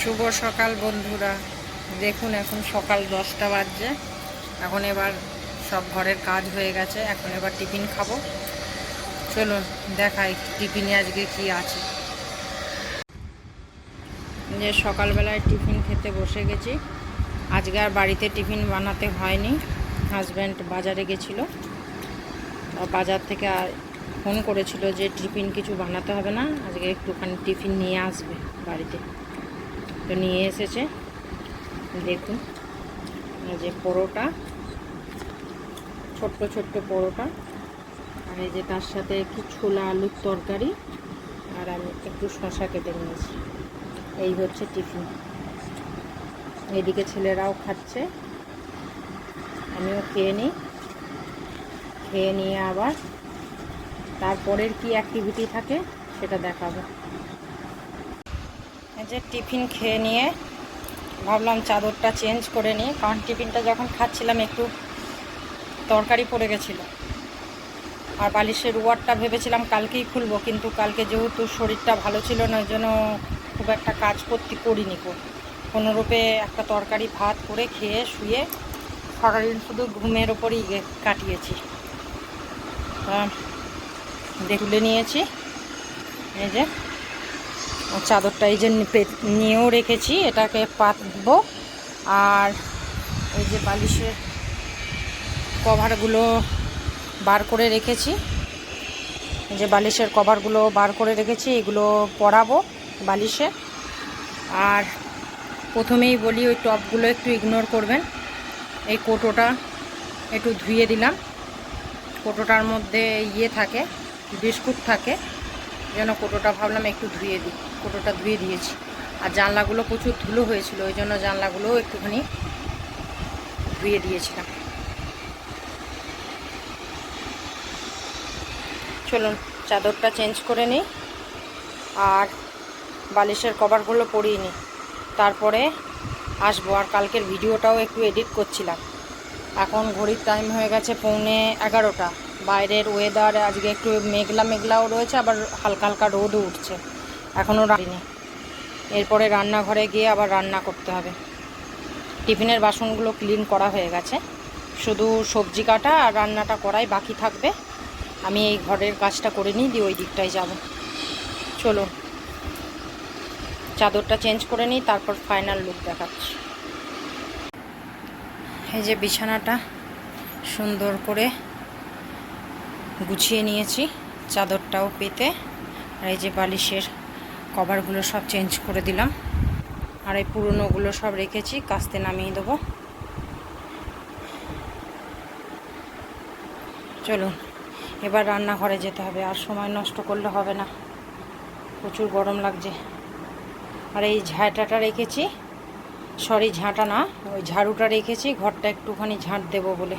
শুভ সকাল বন্ধুরা। দেখুন এখন সকাল 10টা বাজছে। এখন এবার সব ঘরের কাজ হয়ে গেছে, এখন এবার টিফিন খাবো। চলুন দেখাই টিফিনে আজকে কি আছে। যে সকালবেলায় টিফিন খেতে বসে গেছি। আজকে আর বাড়িতে টিফিন বানাতে হয়নি, হাজব্যান্ড বাজারে গেছিলো। বাজার থেকে ফোন করেছিল যে টিফিন কিছু বানাতে হবে না, আজকে একটুখানি টিফিন নিয়ে আসবে বাড়িতে। তো নিয়ে এসেছে, দেখুন এই যে পরোটা, ছোট্ট ছোট্ট পরোটা, আর এই যে তার সাথে একটু ছোলা আলুর তরকারি, আর আমি একটু শসা কেটে নিয়েছি। এই হচ্ছে টিফিন। এদিকে ছেলেরাও খাচ্ছে, আমিও খেয়ে নিই। খেয়ে নিয়ে আবার তারপরের কি অ্যাক্টিভিটি থাকে সেটা দেখাবো। এই যে টিফিন খেয়ে নিয়ে ভাবলাম চাদরটা চেঞ্জ করে নিই, কারণ টিফিনটা যখন খাচ্ছিলাম একটু তরকারি পড়ে গেছিলো। আর বালিশের ওয়ারটা ভেবেছিলাম কালকেই খুলবো, কিন্তু কালকে যেহেতু শরীরটা ভালো ছিল না, ওই জন্য খুব একটা কাজ করিনি। কোনোরূপে একটা তরকারি ভাত করে খেয়ে শুয়ে সারাদিন শুধু ঘুমের ওপরই কাটিয়েছি। তুলে নিয়েছি। এই যে চাদরটা এই যে নিয়েও রেখেছি, এটাকে পাতবো। আর এই যে বালিশের কভারগুলো বার করে রেখেছি, এই যে বালিশের কভারগুলো বার করে রেখেছি, এগুলো পরাবো বালিশে। আর প্রথমেই বলি ওই টপগুলো একটু ইগনোর করবেন। এই কোটোটা একটু ধুয়ে দিলাম, কোটোটার মধ্যে থাকে, বিস্কুট থাকে, যেন কোটোটা ভাবলাম একটু ধুয়ে দিই, কোটোটা ধুয়ে দিয়েছি। আর জানলাগুলো প্রচুর ধুলো হয়েছিল, ওই জন্য জানলাগুলোও একটুখানি ধুয়ে দিয়েছিলাম। চলুন চাদরটা চেঞ্জ করে নিই আর বালিশের কভারগুলো পরিয়ে নিই, তারপরে আসবো। আর কালকের ভিডিওটাও একটু এডিট করছিলাম। এখন ঘড়ির টাইম হয়ে গেছে 11:30। বাইরের ওয়েদার আজকে একটু মেঘলা মেঘলাও রয়েছে, আবার হালকা হালকা রোদও উঠছে। এখনও রান্নি, এরপরে রান্নাঘরে গিয়ে আবার রান্না করতে হবে। টিফিনের বাসনগুলো ক্লিন করা হয়ে গেছে, শুধু সবজি কাটা আর রান্নাটা করাই বাকি থাকবে। আমি এই ঘরের কাজটা করে নিই, দিয়ে ওই দিকটায় যাব। চলো চাদরটা চেঞ্জ করে নিই, তারপর ফাইনাল লুক দেখাচ্ছি। এই যে বিছানাটা সুন্দর করে গুছিয়ে নিয়েছি, চাদরটাও পেতে। আর এই যে বালিশের কভারগুলো সব চেঞ্জ করে দিলাম, আর এই পুরনোগুলো সব রেখেছি, কাস্তে নামিয়ে দেবো। চলুন এবার রান্নাঘরে যেতে হবে, আর সময় নষ্ট করলে হবে না, প্রচুর গরম লাগছে। আর এই ঝাঁটাটা রেখেছি, সরি ঝাঁটা না, ওই ঝাড়ুটা রেখেছি ঘরটা একটুখানি ঝাঁট দেবো বলে,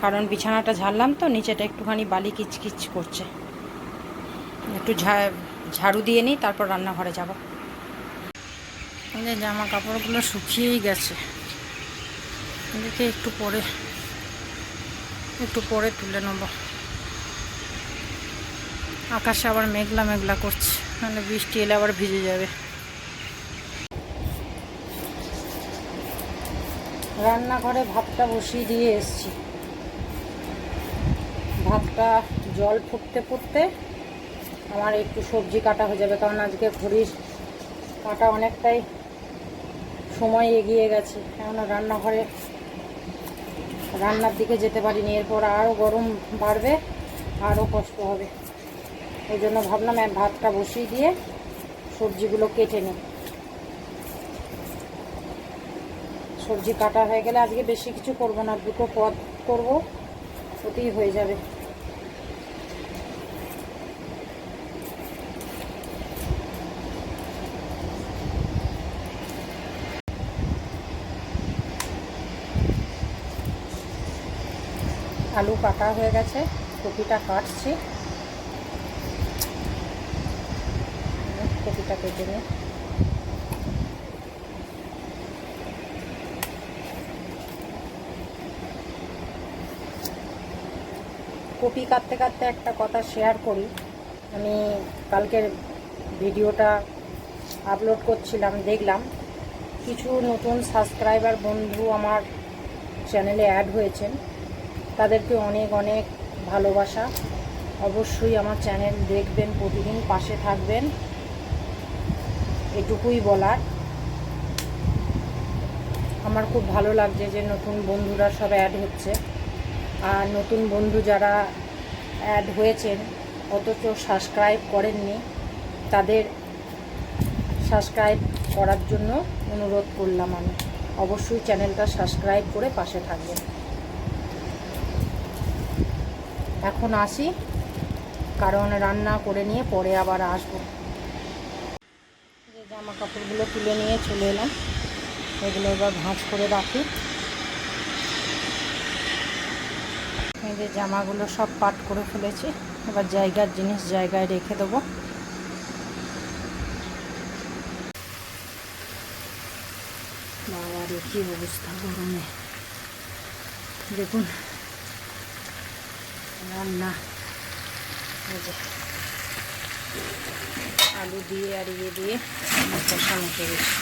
কারণ বিছানাটা ঝাড়লাম তো নিচেটা একটুখানি বালি কিচকিচ করছে। একটু ঝাড়ু দিয়ে নিই, তারপর রান্নাঘরে যাব। এই যে জামা কাপড়গুলো শুকিয়েই গেছে, এদিকে একটু পরে তুলে নেব। আকাশে আবার মেঘলা মেঘলা করছে, মানে বৃষ্টি এলে আবার ভিজে যাবে। রান্নাঘরে ভাতটা বসিয়ে দিয়ে এসছি। ভাতটা জল ফুটতে ফুটতে আমার একটু সবজি কাটা হয়ে যাবে, কারণ আজকে ঘড়ির কাটা অনেকটাই সময় এগিয়ে গেছে। কেননা রান্নার দিকে যেতে পারিনি, এরপর আরও গরম বাড়বে, আরও কষ্ট হবে। ওই জন্য ভাবলাম ভাতটা বসিয়ে দিয়ে সবজিগুলো কেটে নিই। সবজি কাটা হয়ে গেলে আজকে বেশি কিছু করব না, দুটো পদ করব, ওতেই হয়ে যাবে। আলু কাটা হয়ে গেছে, কপিটা কাটছি, কপিটা কেটে নিই। কপি কাটতে কাটতে একটা কথা শেয়ার করি। আমি কালকের ভিডিওটা আপলোড করছিলাম, দেখলাম কিছু নতুন সাবস্ক্রাইবার বন্ধু আমার চ্যানেলে অ্যাড হয়েছেন। তাদেরকে অনেক অনেক ভালোবাসা। অবশ্যই আমার চ্যানেল দেখবেন, প্রতিদিন পাশে থাকবেন, এটুকুই বলার। আমার খুব ভালো লাগছে যে নতুন বন্ধুরা সব অ্যাড হচ্ছে। আর নতুন বন্ধু যারা অ্যাড হয়েছেন অথচ সাবস্ক্রাইব করেননি, তাদের সাবস্ক্রাইব করার জন্য অনুরোধ করলাম আমি। অবশ্যই চ্যানেলটা সাবস্ক্রাইব করে পাশে থাকবেন। এখন আসি, কারণ রান্না করে নিয়ে পরে আবার আসবো। যে জামা কাপড়গুলো তুলে নিয়ে চলে এলাম, এগুলো এবার ভাঁজ করে রাখি। এই যে জামাগুলো সব পাট করে ফেলেছি, এবার জায়গার জিনিস জায়গায় রেখে দেবো। বাবার কি অবস্থা গরমে, দেখুন রান্না। এই যে আলু দিয়ে আর ইয়ে দিয়ে কষানো করেছি।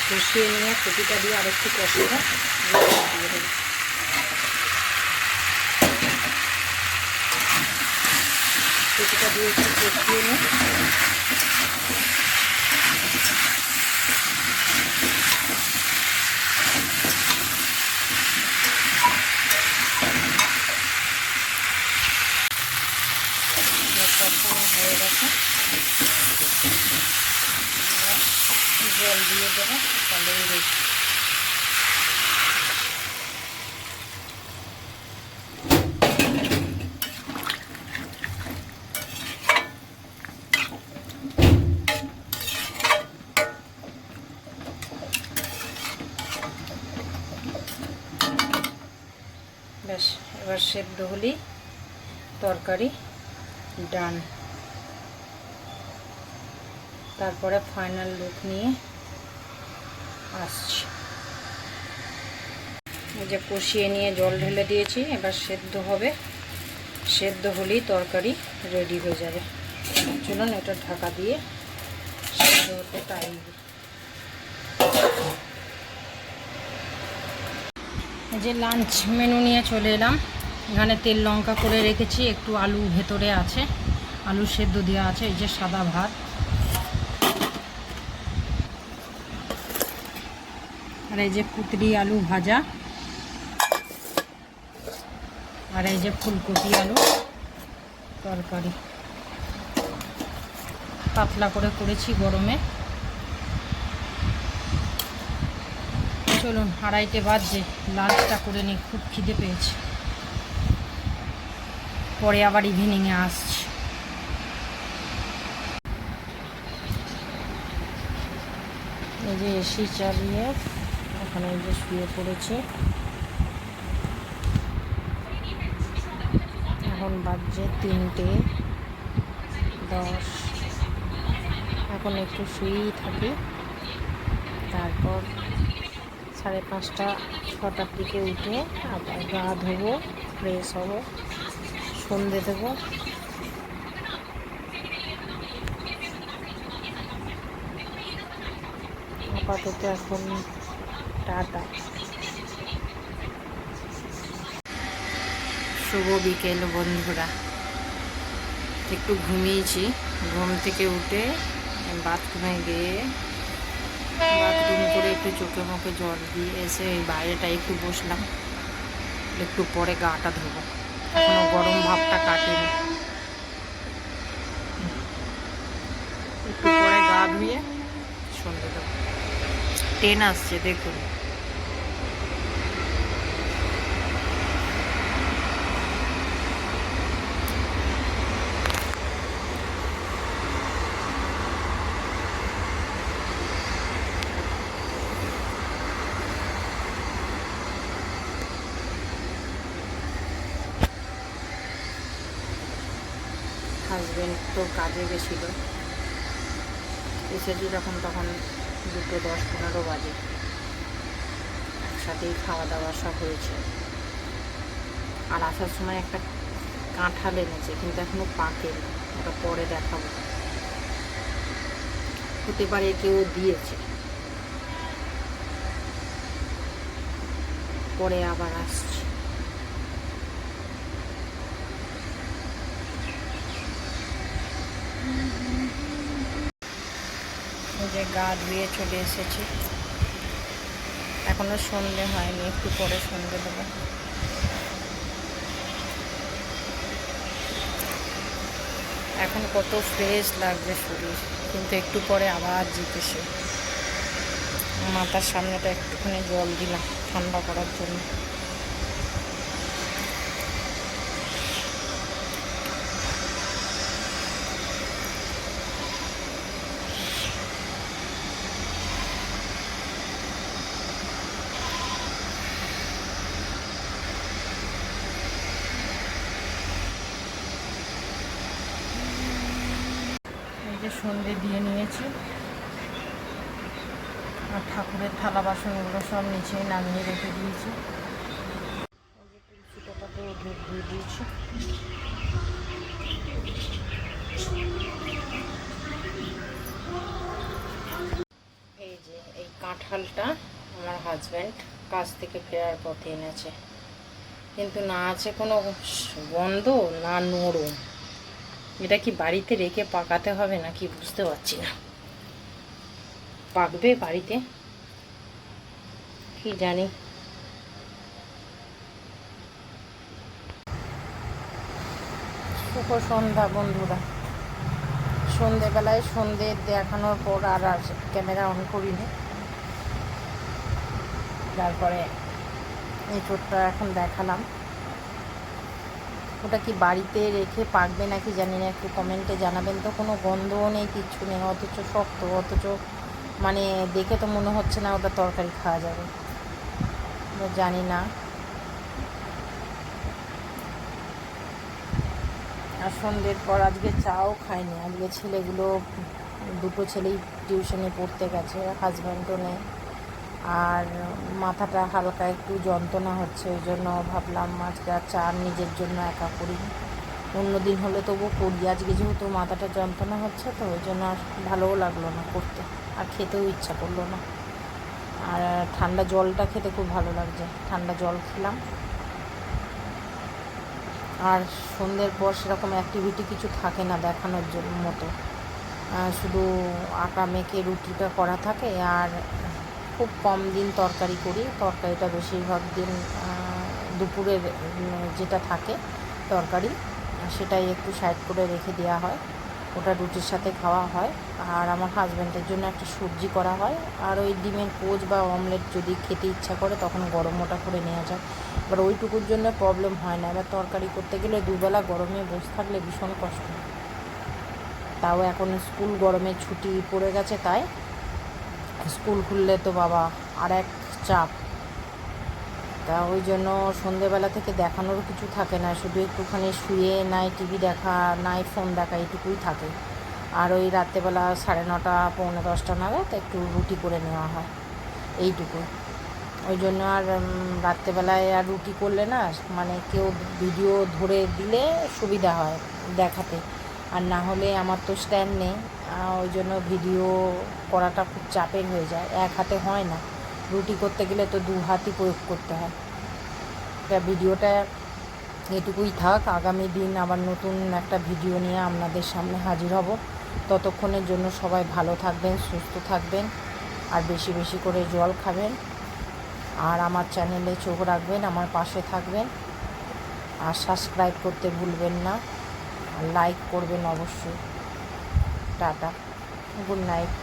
কষিয়ে নিয়ে কপিটা দিয়ে আরেকটু কষিয়ে দিয়ে দেবো। কপিটা দিয়ে একটু কষিয়ে নিয়ে কষানো হয়ে গেছে, জল দিয়ে দেবো, তাহলেই রেডি। ব্যাস, এবার সেদ্ধ হলেই তরকারি ডান। তারপরে ফাইনাল লুক নিয়ে আসছি। এই যে কষিয়ে নিয়ে জল ঢেলে দিয়েছি, এবার সেদ্ধ হবে। সেদ্ধ হলেই তরকারি রেডি হয়ে যাবে। চলুন এটা ঢাকা দিয়ে সেদ্ধ হতে টাইম। এই যে লাঞ্চ মেনু নিয়ে চলে এলাম। এখানে তেল লঙ্কা করে রেখেছি, একটু আলু ভেতরে আছে, আলু সেদ্ধ দেওয়া আছে। এই যে সাদা ভাত, আর এই যে কুতরি আলু ভাজা, আর এই যে ফুলকপি আলু তরকারি। পাতলা করে করেছি গরমে। চলুন 2:30 বাজছে, লাঞ্চটা করে নিই, খুব খিদে পেয়েছে। পরে আবার ইভিনিংয়ে আসছি। এই যে এসি চালিয়ে ওখানে এই যে শুয়ে পড়েছে। এখন বাজছে 3:10। এখন একটু শুয়েই থাকি, তারপর 5:30-6টার দিকে উঠে আবার গা ধোবো, ফ্রেশ হব, সন্ধে দেবো। আপাতত এখন টাটা। শুভ বিকেল বন্ধুরা। একটু ঘুমিয়েছি, ঘুম থেকে উঠে বাথরুমে গিয়ে বাথরুম করে একটু চোখে মুখে জল দিয়ে এসে এই বাইরেটা একটু বসলাম। একটু পরে গাটা ধোবো, এখনো গরম ভাবটা কাটেনি। একটু পরে গা ধুয়ে সন্ধে দেবো। ট্রেন আসছে দেখুন। হাজবেন্ড তো কাজে গেছিলো, এসেছি যখন তখন 2:10-15 বাজে। একসাথেই খাওয়া দাওয়া সব হয়েছে। আর আসার সময় একটা কাঁঠাল এনেছে, কিন্তু এখনো পাকেনি, ওটা পরে দেখাবো। হতে পারে কেউ দিয়েছে, পরে আবার আসছে। ওই যে গা ধুয়ে চলে এসেছি, এখনো সন্ধে হয়নি, একটু পরে সন্ধে দেবো। এখন কত ফ্রেশ লাগবে শরীর, কিন্তু একটু পরে আবার জিতেছে। মাথার সামনেটা একটুখানি জল দিলাম ঠান্ডা করার জন্য। এই যে সন্ধে দিয়ে নিয়েছি, আর ঠাকুরের থালা বাসনগুলো সব নিচেই নামিয়ে রেখে দিয়েছি। ওই যে তুলসী পাতাতেও ধূপ দিয়ে দিয়েছি। এই যে এই কাঁঠালটা আমার হাজব্যান্ড কাজ থেকে ফেরার পথে এনেছে, কিন্তু না আছে কোনো গন্ধ না নরম। এটা কি বাড়িতে রেখে পাকাতে হবে নাকি বুঝতে পারছি না। পাকবে বাড়িতে কি জানি। শুভ সন্ধ্যা বন্ধুরা। সন্ধেবেলায় সন্ধে দেখানোর পর আর ক্যামেরা অন করিনি। তারপরে এঁচোড়টা এখন দেখালাম। ওটা কি বাড়িতে রেখে পাকবে নাকি জানি না, একটু কমেন্টে জানাবেন তো। কোনো গন্ধও নেই, কিচ্ছু নেই, অথচ শক্ত, অথচ মানে দেখে তো মনে হচ্ছে না ওটা তরকারি খাওয়া যাবে। জানি না। আর সন্ধ্যের পর আজকে চাও খাইনি। আজকে ছেলেগুলো, দুটো ছেলেই টিউশনে পড়তে গেছে, হাজব্যান্ডও নেই। আর মাথাটা হালকা একটু যন্ত্রণা হচ্ছে, ওই জন্য ভাবলাম আজকে আর চা নিজের জন্য একা করি। অন্য দিন হলে তবু করি, আজকে যেহেতু মাথাটা যন্ত্রণা হচ্ছে তো ওই জন্য আর ভালোও লাগলো না করতে, আর খেতেও ইচ্ছা করলো না। আর ঠান্ডা জলটা খেতে খুব ভালো লাগছে, ঠান্ডা জল খেলাম। আর সন্ধ্যের পর সেরকম অ্যাক্টিভিটি কিছু থাকে না দেখানোর জন্য মতো, শুধু আটা মেখে রুটিটা করা থাকে। আর খুব কম দিন তরকারি করি, তরকারিটা বেশিরভাগ দিন দুপুরের যেটা থাকে তরকারি সেটাই একটু সাইড করে রেখে দেওয়া হয়, ওটা রুটির সাথে খাওয়া হয়। আর আমার হাজব্যান্ডের জন্য একটা সবজি করা হয়, আর ওই ডিমের পোচ বা অমলেট যদি খেতে ইচ্ছা করে তখন গরম ওটা করে নেওয়া যায়। এবার ওইটুকুর জন্য প্রবলেম হয় না। এবার তরকারি করতে গেলে দুবেলা গরমে বসে থাকলে ভীষণ কষ্ট। তাও এখন স্কুল গরমে ছুটি পড়ে গেছে, তাই স্কুল খুললে তো বাবা আর এক চাপ। তা ওই জন্য সন্ধেবেলা থেকে দেখানোর কিছু থাকে না, শুধু একটুখানি শুয়ে নাই টিভি দেখা নাই ফোন দেখা এইটুকুই থাকে। আর ওই রাত্রেবেলা 9:30 পৌনে 10টা নাগাদ একটু রুটি করে নেওয়া হয়, এইটুকু। ওই জন্য আর রাত্রেবেলায় আর রুটি করলে না মানে কেউ ভিডিও ধরে দিলে সুবিধা হয় দেখাতে, আর না হলে আমার তো স্ট্যান্ড নেই, ওই জন্য ভিডিও করাটা খুব চাপের হয়ে যায়, এক হাতে হয় না। রুটি করতে গেলে তো দু হাতই প্রয়োগ করতে হয়। তা ভিডিওটা এটুকুই থাক, আগামী দিন আবার নতুন একটা ভিডিও নিয়ে আপনাদের সামনে হাজির হব। ততক্ষণের জন্য সবাই ভালো থাকবেন, সুস্থ থাকবেন, আর বেশি বেশি করে জল খাবেন, আর আমার চ্যানেলে চোখ রাখবেন, আমার পাশে থাকবেন, আর সাবস্ক্রাইব করতে ভুলবেন না, আর লাইক করবেন অবশ্যই। Tata, good night.